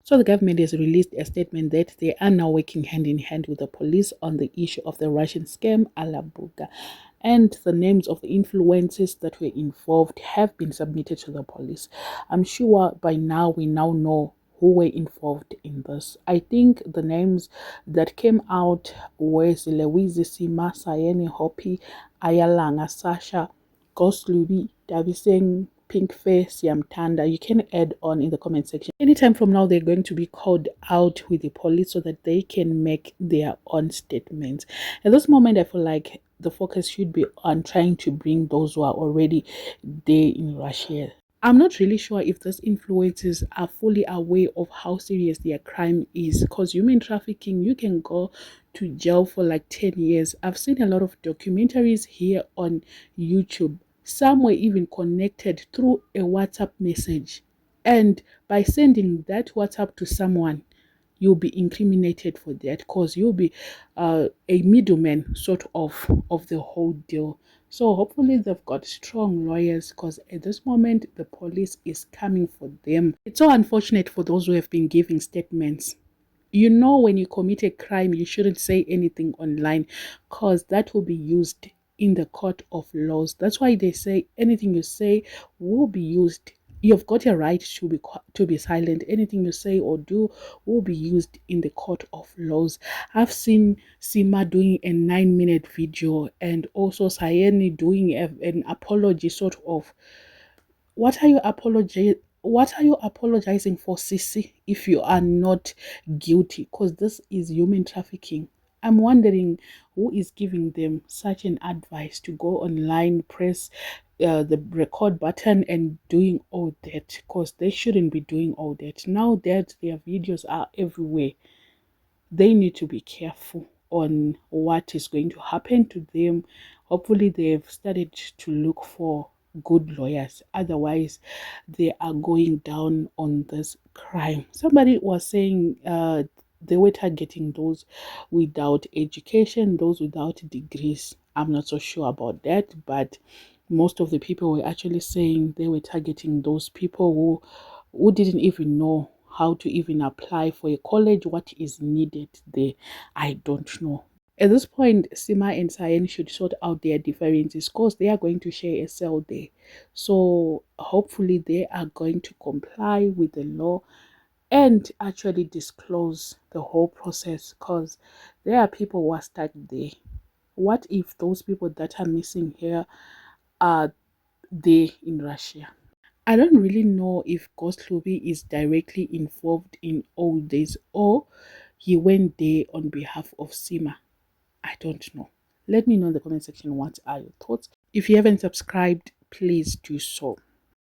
So the government has released a statement that they are now working hand in hand with the police on the issue of the Russian scam Alabuga. And the names of the influencers that were involved have been submitted to the police. I'm sure by now we now know who were involved in this. I think the names that came out were Louise Sima, Sayeni Hopi, Ayalanga, Sasha, Goslubi, Daviseng, Pink Face, Yamtanda. You can add on in the comment section. Anytime from now, they're going to be called out with the police so that they can make their own statements. At this moment, I feel like the focus should be on trying to bring those who are already there in Russia. I'm not really sure if those influencers are fully aware of how serious their crime is, because human trafficking, you can go to jail for like 10 years. I've seen a lot of documentaries here on YouTube. Some were even connected through a WhatsApp message. And by sending that WhatsApp to someone, you'll be incriminated for that because you'll be a middleman sort of the whole deal. So hopefully they've got strong lawyers because at this moment the police is coming for them. It's so unfortunate for those who have been giving statements. You know, when you commit a crime, you shouldn't say anything online because that will be used in the court of laws. That's why they say anything you say will be used. You've got a right to be silent. Anything you say or do will be used in the court of laws. I've seen Sima doing a 9-minute video and also Sayeni doing an apology sort of. What are you apologizing for, Sissy, if you are not guilty? Because this is human trafficking. I'm wondering who is giving them such an advice to go online, press the record button and doing all that, because they shouldn't be doing all that. Now that their videos are everywhere, they need to be careful on what is going to happen to them. Hopefully, they've started to look for good lawyers. Otherwise, they are going down on this crime. Somebody was saying they were targeting those without education, those without degrees. I'm not so sure about that, but most of the people were actually saying they were targeting those people who didn't even know how to even apply for a college, what is needed there. I don't know. At this point, Sima and Sayen should sort out their differences because they are going to share a cell there. So hopefully they are going to comply with the law and actually disclose the whole process because there are people who are stuck there. What if those people that are missing here are there in Russia? I don't really know if Ghost Luby is directly involved in all this or he went there on behalf of Sima. I don't know. Let me know in the comment section what are your thoughts. If you haven't subscribed, please do so.